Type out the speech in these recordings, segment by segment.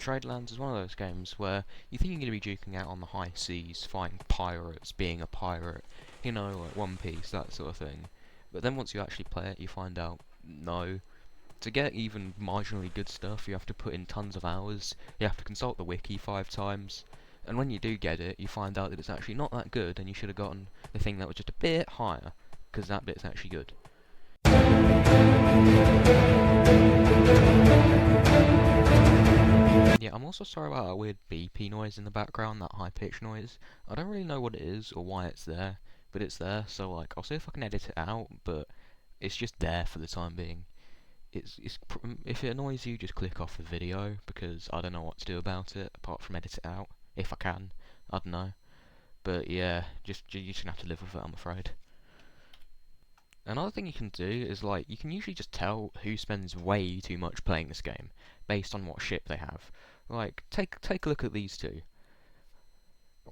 Tradelands is one of those games where you think you're going to be duking out on the high seas, fighting pirates, being a pirate, you know, like One Piece, that sort of thing. But then once you actually play it, you find out, no. To get even marginally good stuff, you have to put in tons of hours, you have to consult the wiki 5 times, and when you do get it, you find out that it's actually not that good, and you should have gotten the thing that was just a bit higher, because that bit's actually good. Yeah, I'm also sorry about that weird beepy noise in the background, that high-pitched noise. I don't really know what it is or why it's there, but it's there, so like, I'll see if I can edit it out, but it's just there for the time being. If it annoys you, just click off the video, because I don't know what to do about it, apart from edit it out, if I can. I don't know. But yeah, you're just gonna have to live with it, I'm afraid. Another thing you can do is, like, you can usually just tell who spends way too much playing this game, based on what ship they have. Like, take a look at these two.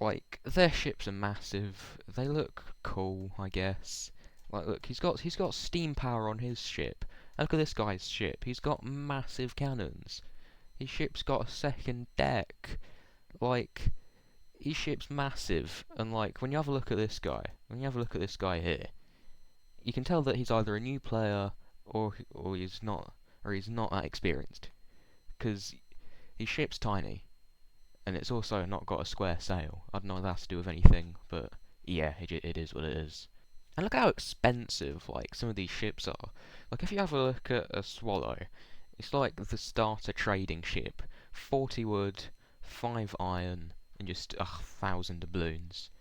Like, their ships are massive, they look cool, I guess. Like, look, he's got steam power on his ship. Look at this guy's ship, he's got massive cannons. His ship's got a second deck. Like, his ship's massive, and like, when you have a look at this guy here, you can tell that he's either a new player or he's not that experienced, because his ship's tiny, and it's also not got a square sail. I don't know if that's to do with anything, but yeah, it is what it is. And look how expensive like some of these ships are. Like if you have a look at a Swallow, it's like the starter trading ship, 40 wood, 5 iron, and just 1,000 doubloons.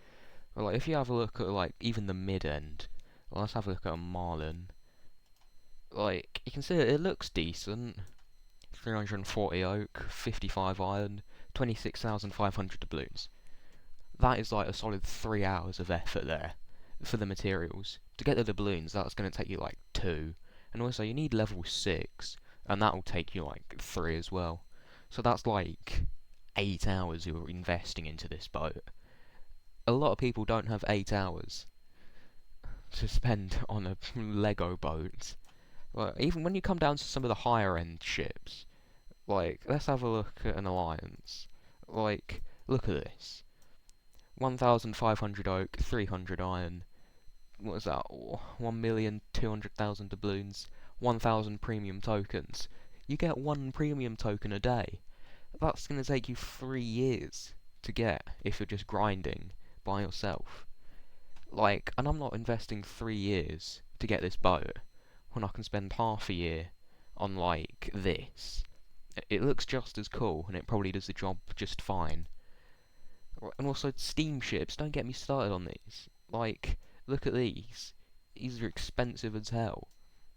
But like if you have a look at like even the mid end. Well, let's have a look at a Marlin. Like, you can see it looks decent. 340 oak, 55 iron, 26,500 doubloons. That is like a solid 3 hours of effort there for the materials. To get the doubloons, that's going to take you like 2. And also, you need level 6, and that will take you like 3 as well. So that's like 8 hours you're investing into this boat. A lot of people don't have 8 hours to spend on a Lego boat. Like, even when you come down to some of the higher end ships, like, let's have a look at an Alliance. Like, look at this. 1,500 oak, 300 iron. What is that? 1,200,000 doubloons. 1,000 premium tokens. You get 1 premium token a day. That's going to take you 3 years to get if you're just grinding by yourself. Like, and I'm not investing 3 years to get this boat when I can spend half a year on, like, this. It looks just as cool, and it probably does the job just fine. And also, steamships, don't get me started on these. Like, look at these. These are expensive as hell.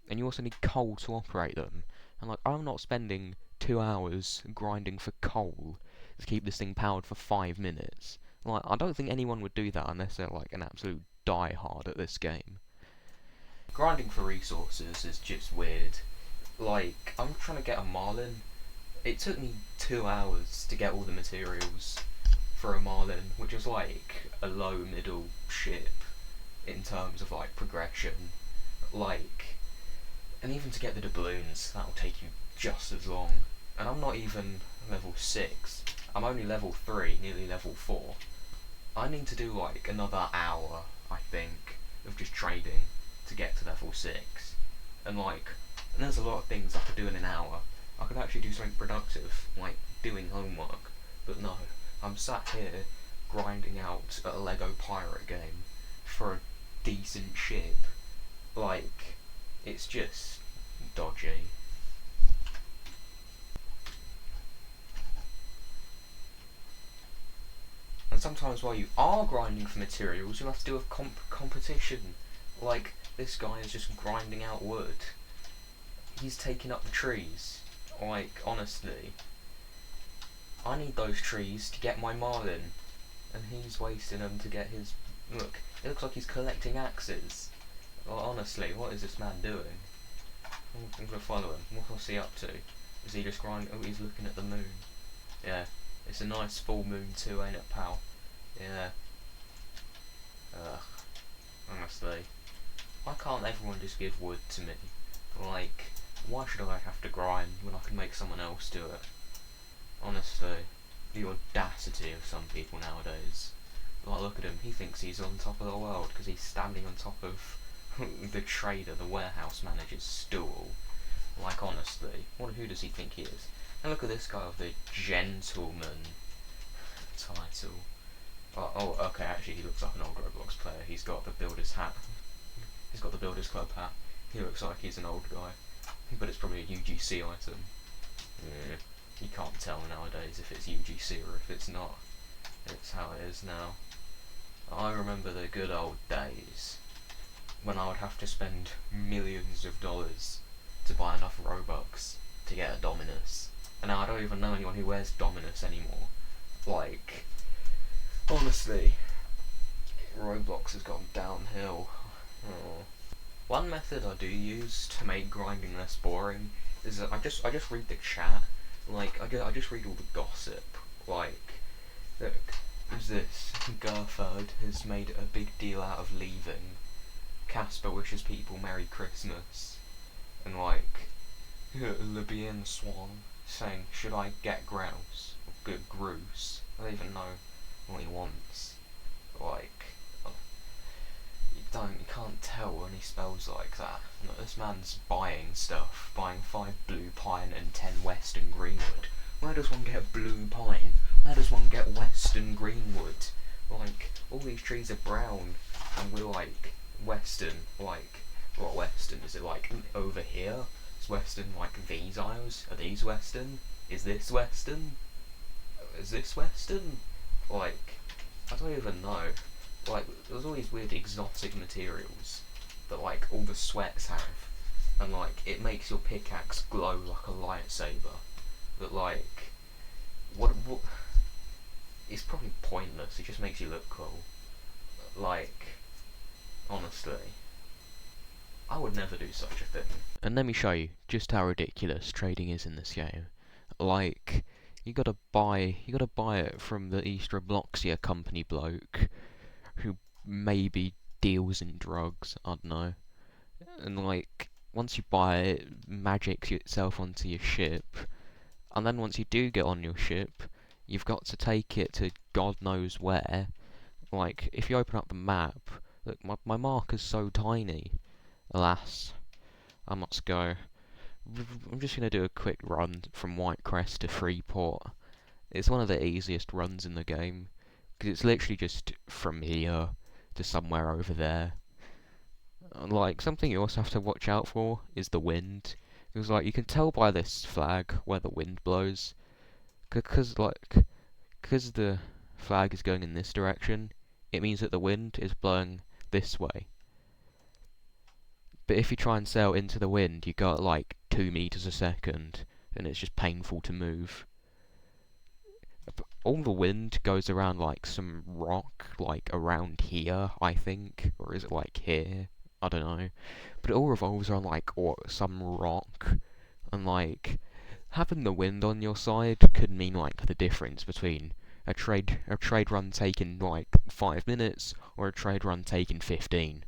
And you also need coal to operate them. And, like, I'm not spending 2 hours grinding for coal to keep this thing powered for 5 minutes. Like, I don't think anyone would do that unless they're, like, an absolute die-hard at this game. Grinding for resources is just weird. Like, I'm trying to get a Marlin. It took me 2 hours to get all the materials for a Marlin, which is like a low-middle ship in terms of, like, progression. Like, and even to get the doubloons, that'll take you just as long. And I'm not even level 6. I'm only level 3, nearly level 4. I need to do like another hour, I think, of just trading to get to level 6. And like, and there's a lot of things I could do in an hour. I could actually do something productive, like doing homework. But no, I'm sat here grinding out a Lego pirate game for a decent ship. Like, it's just dodgy. And sometimes while you are grinding for materials, you'll have to do a competition. Like, this guy is just grinding out wood. He's taking up the trees. Like, honestly. I need those trees to get my Marlin. And he's wasting them to get his... Look, it looks like he's collecting axes. Well, honestly, what is this man doing? I'm gonna follow him. What's he up to? Is he just grinding? Oh, he's looking at the moon. Yeah. It's a nice full moon too, ain't it, pal? Yeah. Ugh. Honestly. Why can't everyone just give wood to me? Like, why should I have to grind when I can make someone else do it? Honestly. The audacity of some people nowadays. Like, look at him, he thinks he's on top of the world because he's standing on top of the trader, the warehouse manager's stool. Like, honestly, who does he think he is? And look at this guy with the gentleman title. Okay, actually, he looks like an old Roblox player. He's got the builder's hat. He's got the builder's club hat. He looks like he's an old guy, but it's probably a UGC item. Yeah, you can't tell nowadays if it's UGC or if it's not. It's how it is now. I remember the good old days when I would have to spend millions of dollars to buy enough Robux to get a Dominus. And now I don't even know anyone who wears Dominus anymore. Like, honestly, Roblox has gone downhill. Oh. One method I do use to make grinding less boring is that I just read the chat. Like, I just read all the gossip. Like, look, who's this? Gerford has made a big deal out of leaving. Casper wishes people Merry Christmas. And like, Libyan Swan saying, should I get grouse? Or get grouse? I don't even know what he wants. Like, you can't tell when he spells like that. Look, this man's buying stuff, buying 5 blue pine and 10 western greenwood. Where does one get blue pine? Where does one get western greenwood? Like, all these trees are brown, and we're like, western, like, what western? Is it like over here? Is western like these aisles? Are these western? Is this western? Is this western? Like, I don't even know. Like, there's all these weird exotic materials that, like, all the sweats have, and, like, it makes your pickaxe glow like a lightsaber. That, like, what, it's probably pointless, it just makes you look cool. Like, honestly, I would never do such a thing. And let me show you just how ridiculous trading is in this game. Like, you gotta buy it from the East Robloxia company bloke, who maybe deals in drugs, I don't know. And like, once you buy it, magics itself onto your ship, and then once you do get on your ship, you've got to take it to God knows where. Like, if you open up the map, look, my marker's so tiny. Alas, I must go. I'm just gonna do a quick run from Whitecrest to Freeport. It's one of the easiest runs in the game, because it's literally just from here to somewhere over there. Like, something you also have to watch out for is the wind. Because, like, you can tell by this flag where the wind blows. Because the flag is going in this direction, it means that the wind is blowing this way. But if you try and sail into the wind, you go at, like, 2 meters a second, and it's just painful to move. All the wind goes around, like, some rock, like, around here, I think. Or is it, like, here? I don't know. But it all revolves around, like, some rock. And, like, having the wind on your side could mean, like, the difference between a trade run taking, like, 5 minutes, or a trade run taking 15.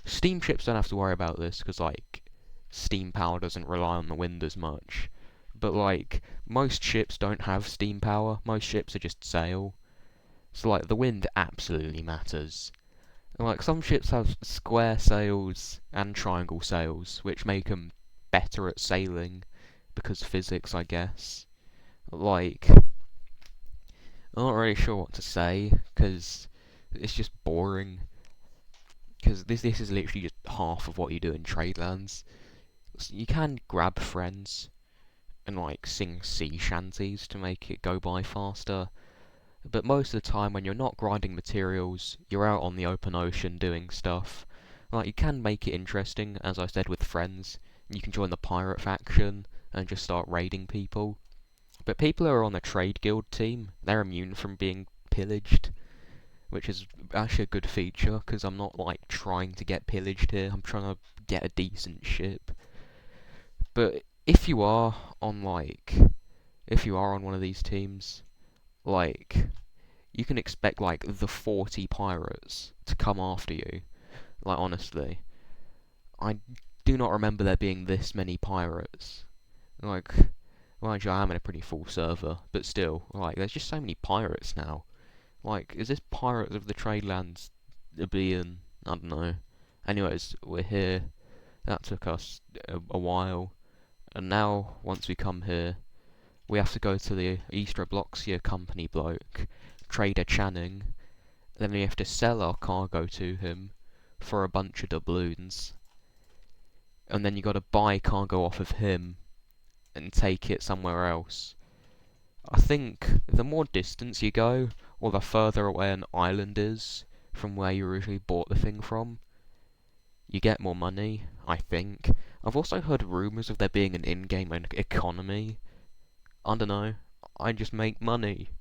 Steamships don't have to worry about this, because, like, steam power doesn't rely on the wind as much. But, like, most ships don't have steam power. Most ships are just sail. So, like, the wind absolutely matters. And, like, some ships have square sails and triangle sails, which make them better at sailing, because physics, I guess. Like, I'm not really sure what to say, because it's just boring. Because this is literally just half of what you do in tradelands. So you can grab friends and, like, sing sea shanties to make it go by faster. But most of the time when you're not grinding materials, you're out on the open ocean doing stuff. Like, you can make it interesting, as I said, with friends. You can join the pirate faction and just start raiding people. But people who are on the trade guild team, they're immune from being pillaged, which is actually a good feature, because I'm not, like, trying to get pillaged here. I'm trying to get a decent ship. But if you are on, like, one of these teams, like, you can expect, like, the 40 pirates to come after you. Like, honestly, I do not remember there being this many pirates. Like, Mind you, I am in a pretty full server, but still, like, there's just so many pirates now. Like, is this Pirates of the Tradelands being, I don't know. Anyways, we're here. That took us a while, and now once we come here, we have to go to the East Robloxia company bloke, Trader Channing. Then we have to sell our cargo to him for a bunch of doubloons, and then you got to buy cargo off of him and take it somewhere else. I think the more distance you go, or the further away an island is from where you originally bought the thing from, you get more money, I think. I've also heard rumours of there being an in-game economy. I don't know. I just make money.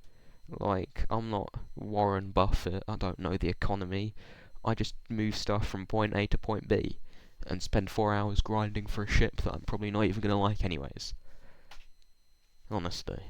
Like, I'm not Warren Buffett. I don't know the economy. I just move stuff from point A to point B and spend 4 hours grinding for a ship that I'm probably not even going to like anyways. Honestly.